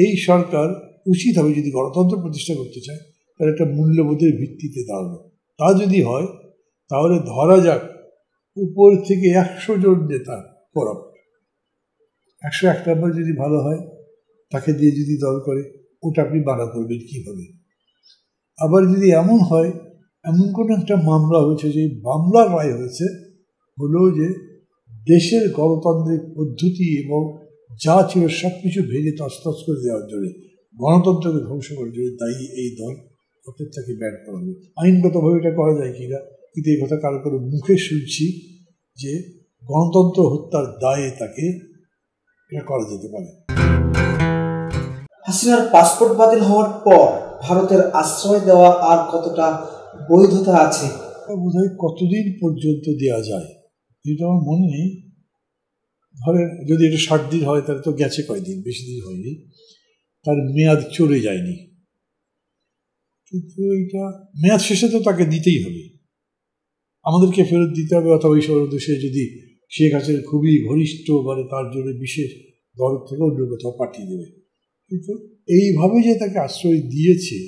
এই সরকার উচিত হবে, যদি গণতন্ত্র প্রতিষ্ঠা করতে চায়, তার একটা মূল্যবোধের ভিত্তিতে দাঁড়ানো। তা যদি হয় তাহলে ধরা যাক উপর থেকে 100 জন নেতা করাপ্ট, 101 নম্বর যদি ভালো হয় তাকে দিয়ে যদি দল করে, ওটা আপনি বাধা করবেন কীভাবে? আবার যদি এমন হয়, এমন কোনো একটা মামলা হয়েছে, যে মামলার রায় হয়েছে হলো যে দেশের গণতান্ত্রিক পদ্ধতি এবং যা ছিল সব কিছু ভেঙে তছনছ করে দেওয়ার জন্য, গণতন্ত্রকে ধ্বংস করার জন্য দায়ী এই দল, অর্থাৎ তাকে ব্যান করা হবে। আইনগতভাবে এটা করা যায় কিনা, কিন্তু এই কথা কারো কারো মুখে শুনছি যে গণতন্ত্র হত্যার দায়ে তাকে এটা করা যেতে পারে। হাসিনার পাসপোর্ট বাতিল হওয়ার পর ভারতের আশ্রয় দেওয়া আর কতটা বৈধতা আছে? বোধহয় কতদিন পর্যন্ত দেওয়া যায় এটা আমার মনে নেই। ধরেন যদি এটা 60 দিন হয় তাহলে তো গেছে কয়দিন, বেশি দিন হয়নি, তার মেয়াদ চলে যায়নি। কিন্তু এইটা মেয়াদ শেষে তো তাকে দিতেই হবে, আমাদেরকে ফেরত দিতে হবে, অথবা এই সময় দেশে যদি শেখ হাসিনা খুবই ঘনিষ্ঠ, মানে তার জন্য বিশেষ দরদ থেকে অন্য কোথাও পাঠিয়ে দেবে। কিন্তু এইভাবে যে তাকে আশ্রয় দিয়েছে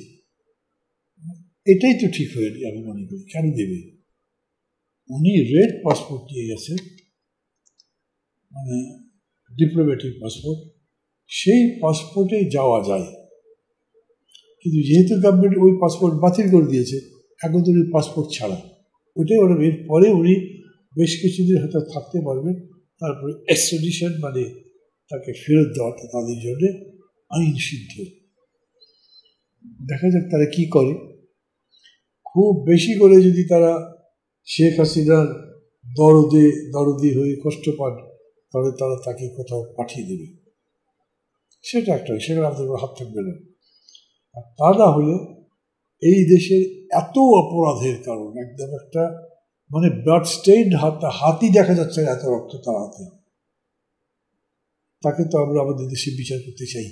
এটাই তো ঠিক হয়নি আমি মনে করি। কেন দেবে? উনি রেড পাসপোর্ট নিয়ে গেছে, মানে ডিপ্লোম্যাটিক পাসপোর্ট, সেই পাসপোর্টে যাওয়া যায়। কিন্তু যেহেতু গভর্নমেন্ট ওই পাসপোর্ট বাতিল করে দিয়েছে, এখন তো উনি পাসপোর্ট ছাড়া, ওটাই ওরা এরপরে উনি বেশ কিছুদিন হয়তো থাকতে পারবেন, তারপরে এক্সট্রাডিশন মানে তাকে ফেরত দেওয়াটা তাদের জন্য আইন সিদ্ধ। দেখা যাক তারা কি করে। খুব বেশি করে যদি তারা শেখ হাসিনার দরদি হয়ে কষ্ট পান, তাহলে তারা তাকে কোথাও পাঠিয়ে দেবে, সেটা একটা, সেখানে আমাদের হাত থাকবে না। আর তা না হলে এই দেশের এত অপরাধের কারণ, একদম একটা মানে ব্লাড স্টেইনড হাতই দেখা যাচ্ছে এত রক্ত তার হাতে, তাকে তো আমরা আমাদের দেশে বিচার করতে চাই,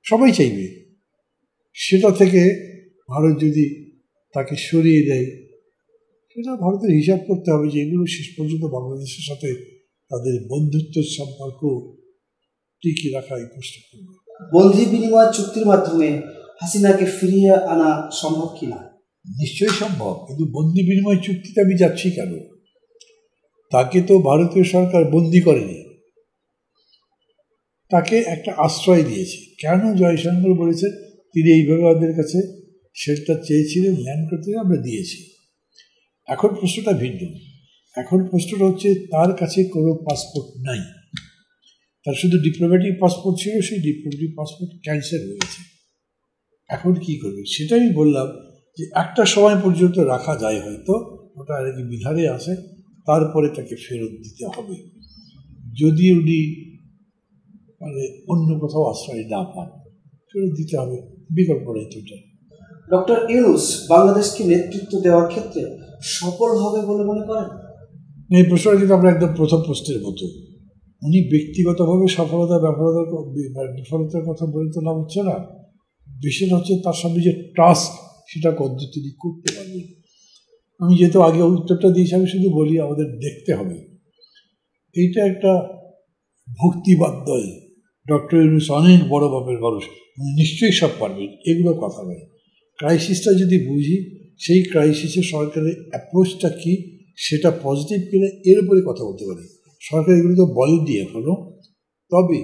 সবাই চাইবে। সেটা থেকে ভারত যদি তাকে সরিয়ে দেয়, সেটা ভারতের হিসাব করতে হবে যে এগুলো শেষ পর্যন্ত বাংলাদেশের সাথে তাদের বন্ধুত্বের সম্পর্ক টিকিয়ে রাখাই কষ্ট করবে। বন্দি বিনিময় চুক্তির মাধ্যমে হাসিনাকে ফিরিয়ে আনা সম্ভব কিনা? নিশ্চয়ই সম্ভব, কিন্তু বন্দি বিনিময় চুক্তিতে আমি যাচ্ছি কেন? তাকে তো ভারতীয় সরকার বন্দি করেনি, তাকে একটা আশ্রয় দিয়েছে। কেন? জয়শঙ্কর বলেছেন তিনি এইভাবে আমাদের কাছে শেল্টার চেয়েছিলেন, ল্যান্ড করতে, আমরা দিয়েছি। এখন প্রশ্নটা ভিন্ন। এখন প্রশ্নটা হচ্ছে তার কাছে কোনো পাসপোর্ট নাই, তার শুধু ডিপ্লোম্যাটিক পাসপোর্ট ছিল, সেই ডিপ্লোম্যাটিক পাসপোর্ট ক্যান্সেল হয়েছে। এখন কি করবে? সেটাই আমি বললাম যে একটা সময় পর্যন্ত রাখা যায়, হয়তো ওটা আর কি বিধানে আসে, তারপরে তাকে ফেরত দিতে হবে যদি উনি মানে অন্য কোথাও আশ্রয় না পান, ফেরত দিতে হবে, বিকল্প নেই তো। ডক্টর ইউনূস বাংলাদেশকে নেতৃত্ব দেওয়ার ক্ষেত্রে সফল হবে বলে মনে করেন? এই প্রশ্নটা কিন্তু আমরা একদম প্রথম প্রশ্নের মতো, উনি ব্যক্তিগতভাবে সফলতা বিফলতার কথা বলে তো লাভ হচ্ছে না। বিষয়টা হচ্ছে তার সামনে যে টাস্ক, সেটা কত তিনি করতে পারবেন। আমি যেহেতু আগে উত্তরটা দিয়েছি, আমি শুধু বলি আমাদের দেখতে হবে। এইটা একটা ভক্তিবাদ্যই, ডক্টর ইউনূস অনেক বড় বাপের মানুষ, নিশ্চয়ই সব পারবেন, এগুলো কথা নয়। ক্রাইসিসটা যদি বুঝি, সেই ক্রাইসিসে সরকারের অ্যাপ্রোচটা কী, সেটা পজিটিভ কিনা, এর উপরে কথা বলতে পারি। সরকার এগুলো তো বলেনি এখনো। তবে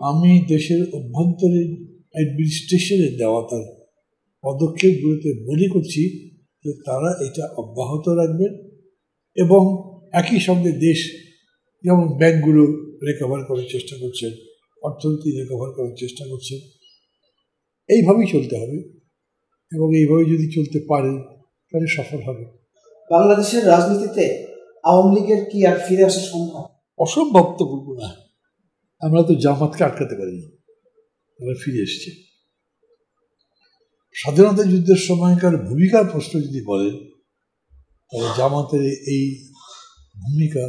আমি দেশের অভ্যন্তরীণ অ্যাডমিনিস্ট্রেশনে দেওয়া তার পদক্ষেপগুলোতে মনে করছি যে তারা এটা অব্যাহত রাখবেন, এবং একই সঙ্গে দেশ যেমন ব্যাংকগুলো রিকভার করার চেষ্টা করছেন, অর্থনীতি রিকভার করার চেষ্টা করছেন, এইভাবেই চলতে হবে। এবং এইভাবে যদি চলতে পারে তাহলে সফল হবে। বাংলাদেশের রাজনীতিতে আওয়ামী লীগের কি আর ফিরে আসা সম্ভব? অসম্ভব তো বলবো না, আমরা তো জামাতকে আটকাতে পারিনি, তারা ফিরে এসছে। স্বাধীনতা যুদ্ধের সময়কার ভূমিকার প্রশ্ন যদি বলেন, তাহলে জামাতের এই ভূমিকা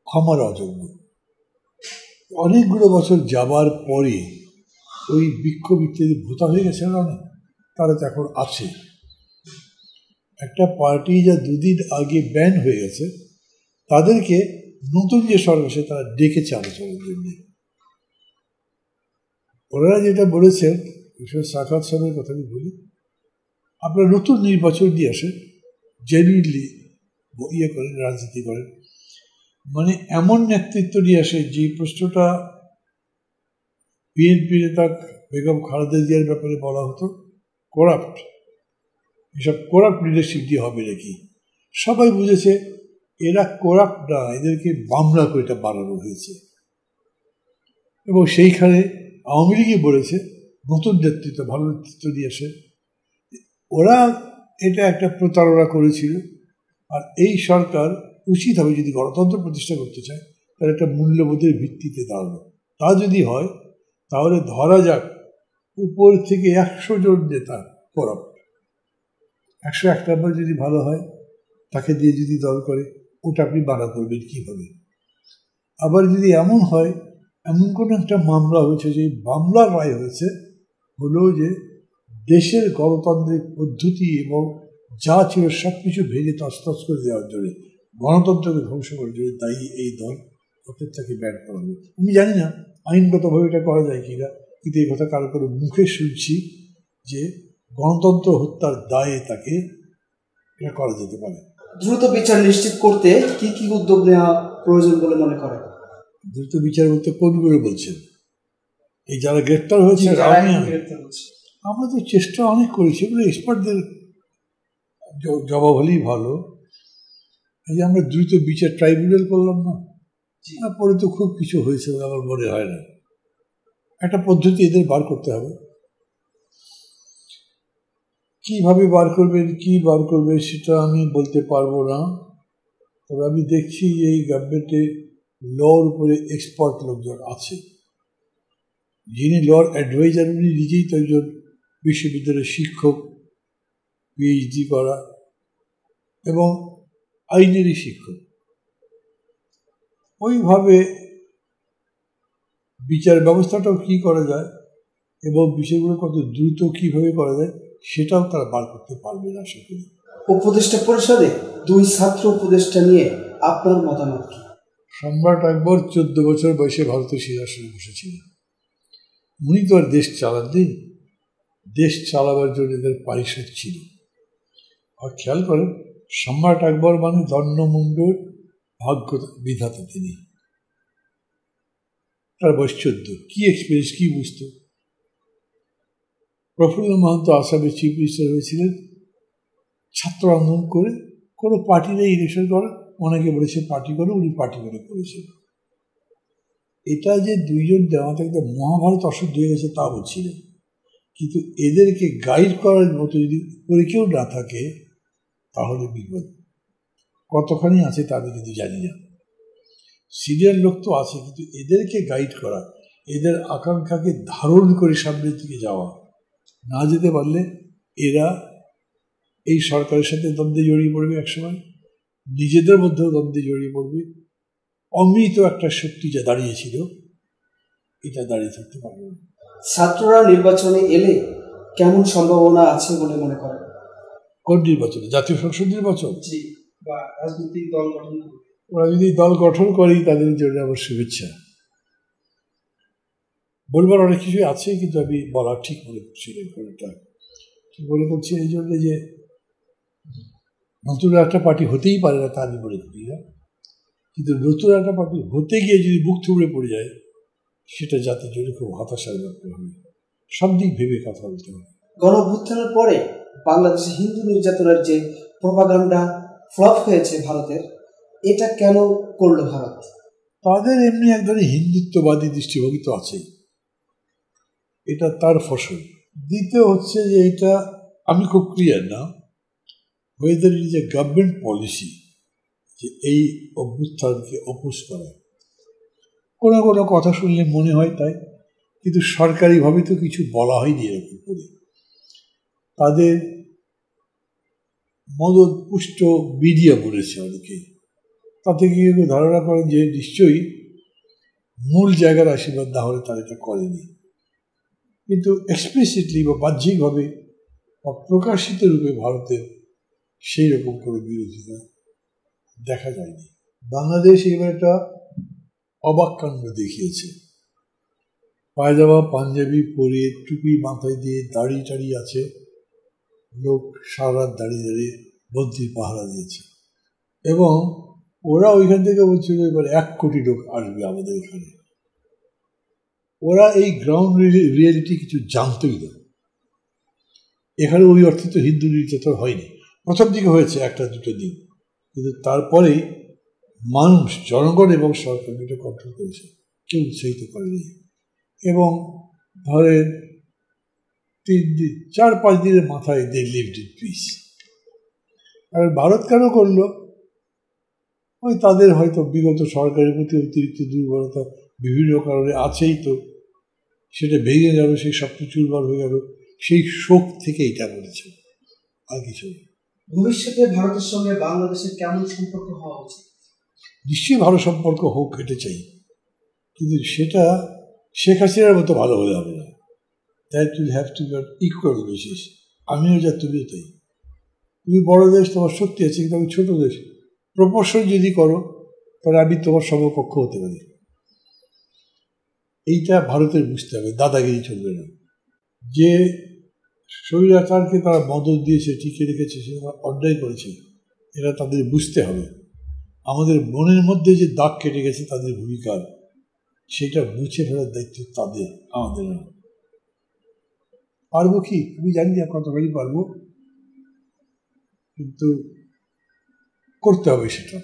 ক্ষমার অযোগ্য। অনেকগুলো বছর যাবার পরে ওই বিক্ষোভ ইত্যাদি ভোতা হয়ে গেছে না, তারা তো এখন আছে। একটা পার্টি যা দুদিন আগে ব্যান হয়ে গেছে, তাদেরকে নতুন যে সরকার সে তারা ডেকেছে আলোচনার জন্য। ওনারা যেটা বলেছেন, বিশেষ সাক্ষাৎ সাহেবের কথা আমি বলি, আপনারা নতুন নির্বাচন দিয়ে আসেন, জেনুইনলি ইয়ে করেন, রাজনীতি করেন, মানে এমন নেতৃত্ব নিয়ে আসে যে প্রশ্নটা বিএনপি নেতা বেগম খালেদা জিয়ার ব্যাপারে বলা হতো করাপ্ট, এসব করাপ্ট লিডারশিপ দিয়ে হবে নাকি? সবাই বুঝেছে এরা করাপ্ট না, এদেরকে মামলা করে এটা বানানো হয়েছে। এবং সেইখানে আওয়ামী লীগই বলেছে নতুন নেতৃত্ব, ভালো নেতৃত্ব দিয়ে আসে, ওরা এটা একটা প্রতারণা করেছিল। আর এই সরকার উচিত হবে, যদি গণতন্ত্র প্রতিষ্ঠা করতে চায়, তার একটা মূল্যবোধের ভিত্তিতে দাঁড়ানো। তা যদি হয় তাহলে ধরা যাক উপর থেকে 100 জন নেতা করাপ্ট, 101 নম্বর যদি ভালো হয়, তাকে দিয়ে যদি দল করে, ওটা আপনি বাধা করবেন কীভাবে? আবার যদি এমন হয়, এমন কোনো একটা মামলা হয়েছে, যে মামলার রায় হয়েছে হলো যে দেশের গণতান্ত্রিক পদ্ধতি এবং যা ছিল সব কিছু ভেঙে তছনছ করে দেওয়ার জন্য, গণতন্ত্রকে ধ্বংস করার জন্য দায়ী এই দল, ওদের তাকে ব্যান করা হবে। আমি জানি না আইনগতভাবে এটা করা যায় কিনা, কিন্তু এই কথা কারো কারো মুখে শুনছি যে গণতন্ত্র হত্যার দায়ে তাকে এটা করা যেতে পারে। দ্রুত বিচার নিশ্চিত করতে কি কি উদ্যোগ নেওয়া প্রয়োজন বলে মনে করেন? দ্রুত বিচার বলতে কোনগুলো বলছেন? এই যারা গ্রেপ্তার হয়েছে, আমরা তো চেষ্টা অনেক করেছি, এগুলো এক্সপার্টদের জবাব হলেই ভালো। এই যে আমরা দ্রুত বিচার ট্রাইব্যুনাল করলাম না, তারপরে তো খুব কিছু হয়েছে বলে আমার মনে হয় না। একটা পদ্ধতি এদের বার করতে হবে। কিভাবে বার করবেন, কি বার করবে সেটা আমি বলতে পারবো না। তবে আমি দেখছি এই গভর্নমেন্টে লর উপরে এক্সপার্ট লোকজন আছে, যিনি লর অ্যাডভাইজার, উনি নিজেই তো একজন বিশ্ববিদ্যালয়ের শিক্ষক, পিএইচডি করা, এবং আইনেরই শিক্ষক। ওইভাবে বিচার ব্যবস্থাটাও কী করা যায় এবং বিষয়গুলো কত দ্রুত কীভাবে করা যায় সেটাও তারা বার করতে পারবে না। আশা করি উপদেষ্টা পরিষদে 2 ছাত্র উপদেষ্টা নিয়ে আপনার মতামত কি? সম্রাট আকবর 14 বছর বয়সে ভারতের সিংহাসনে বসেছিলেন। উনি তো আর দেশ চালাননি, দেশ চালাবার জন্য এদের পারিষদ ছিল। আর খেয়াল করেন, সম্রাট আকবর মানে দণ্ডমুণ্ডর ভাগ্য বিধাতা তিনি। তার বয়স 14, কি এক্সপিরিয়েন্স, কি বুঝতো? প্রফুল্ল মহন্ত আসামের চিফ মিনিস্টার হয়েছিলেন, ছাত্র আন্দোলন করে, কোনো পার্টি নেই ইলেকশন করে, অনেকে বলেছে পার্টি করে, উনি পার্টি করে করেছেন। এটা যে দুইজন দেওয়া থাকতে মহাভারত অশুদ্ধ হয়ে গেছে তা বলছি না, কিন্তু এদেরকে গাইড করার মতো যদি করে কেউ না থাকে তাহলে বিপদ। কতখানি আছে তা আমি কিন্তু জানি না। সিনিয়র লোক তো আছে, কিন্তু এদেরকে গাইড করা, এদের আকাঙ্ক্ষাকে ধারণ করে সামনের দিকে যাওয়া, না যেতে পারলে এরা এই সরকারের সাথে দ্বন্দ্বে জড়িয়ে পড়বে, একসময় নিজেদের মধ্যেও দ্বন্দ্বে জড়িয়ে পড়বে। অমৃত একটা শক্তি যা দাঁড়িয়েছিল, এটা দাঁড়িয়ে থাকতে পারবে না। ছাত্ররা নির্বাচনে এলে কেমন সম্ভাবনা আছে বলে মনে করেন? কোন নির্বাচনে? জাতীয় সংসদ নির্বাচন? বা রাজনৈতিক দল গঠন করবে। ওরা যদি দল গঠন করেই তাদের জন্য আমার শুভেচ্ছা। বলবার অনেক কিছুই আছে, কিন্তু আমি বলা ঠিক মনে করছি না। ঠিক মনে করছি এই জন্য যে নতুন একটা পার্টি হতেই পারে না তা আমি মনে করি না, কিন্তু নতুন একটা পার্টি হতে গিয়ে যদি বুক থুবড়ে পড়ে যায়, সেটা জাতির জন্য খুব হতাশার ব্যাপার হবে। সব দিক ভেবে কথা বলতে হবে। গণঅভ্যুত্থানের পরে বাংলাদেশে হিন্দু নির্যাতনের যে প্রপাগান্ডা ফ্লপ হয়েছে ভারতের, এটা কেন করলো ভারত? তাদের এমনি এক ধরনের হিন্দুত্ববাদী দৃষ্টিভঙ্গি তো আছেই, এটা তার ফসল। দ্বিতীয় হচ্ছে যে এটা আমি খুব ক্লিয়ার না weather it is a government policy যে এই অভ্যুত্থানকে অপোজ করা। কোনো কোনো কথা শুনলে মনে হয় তাই, কিন্তু সরকারিভাবে তো কিছু বলা হয়নি এরকম করে। তাদের মদত পুষ্ট মিডিয়া বলেছে অনেকে, তাতে গিয়ে ধারণা করেন যে নিশ্চয়ই মূল জায়গার আশীর্বাদ না হলে তারা এটা করেনি। কিন্তু এক্সপ্লিসিটলি বা বাহ্যিকভাবে বা প্রকাশিত রূপে ভারতের সেই রকম কোনো বিরোধিতা দেখা যায়নি। বাংলাদেশ এবার একটা অবাক কাণ্ড দেখিয়েছে। পায়জামা পাঞ্জাবি পরে টুপি মাথায় দিয়ে দাড়ি টাড়ি আছে, লোক সারা রাত দাঁড়িয়ে দাঁড়িয়ে মন্ত্রীর পাহারা দিয়েছে। এবং ওরা ওইখান থেকে বলছিল এবার 1 কোটি লোক আসবে আমাদের এখানে। ওরা এই গ্রাউন্ড রিয়েলিটি কিছু জানতই না। এখানে ওই অর্থে তো হিন্দু নির্যাতন হয়নি, প্রথম দিকে হয়েছে 1-2 দিন, কিন্তু তারপরেই মানুষ, জনগণ এবং সরকার এটা কন্ট্রোল করেছে, কেউ উৎসাহিত করেনি। এবং ধরেন 4-5 দিনের মাথায় দে লিভড ইন পিস। আর ভারত কেন করলো? ওই তাদের হয়তো বিগত সরকারের প্রতি অতিরিক্ত দুর্বলতা বিভিন্ন কারণে আছেই, তো সেটা ভেঙে গেল, সেই সবটা চুরমার হয়ে গেল, সেই শোক থেকে এটা বলেছে, আর কিছু। ভবিষ্যতে ভারতের সঙ্গে বাংলাদেশের কেমন সম্পর্ক হওয়া উচিত? নিশ্চয়ই ভালো সম্পর্ক হোক, এটা চাই, কিন্তু সেটা শেখ হাসিনার মতো ভালো হলে হবে না। That will have to be on equal basis. আমিও যা, তুমিও তাই। তুমি বড় দেশ, তোমার শক্তি আছে, কিন্তু আমি ছোট দেশ। প্রপোর্শন যদি করো তাহলে আমি তোমার সমকক্ষ হতে পারি। এইটা ভারতের বুঝতে হবে, দাদাগিরি চলবে না। যে স্বৈরাচারকে তারা মদত দিয়েছে, টিকে রেখেছে, সেটা অন্যায় করেছে, এটা তাদের বুঝতে হবে। আমাদের মনের মধ্যে যে দাগ কেটে গেছে তাদের ভূমিকার, সেটা মুছে ফেলার দায়িত্ব তাদের, আমাদের না। পারবো কি আমি জানি না, কতখানি পারবো, কিন্তু করতে হবে সেটা।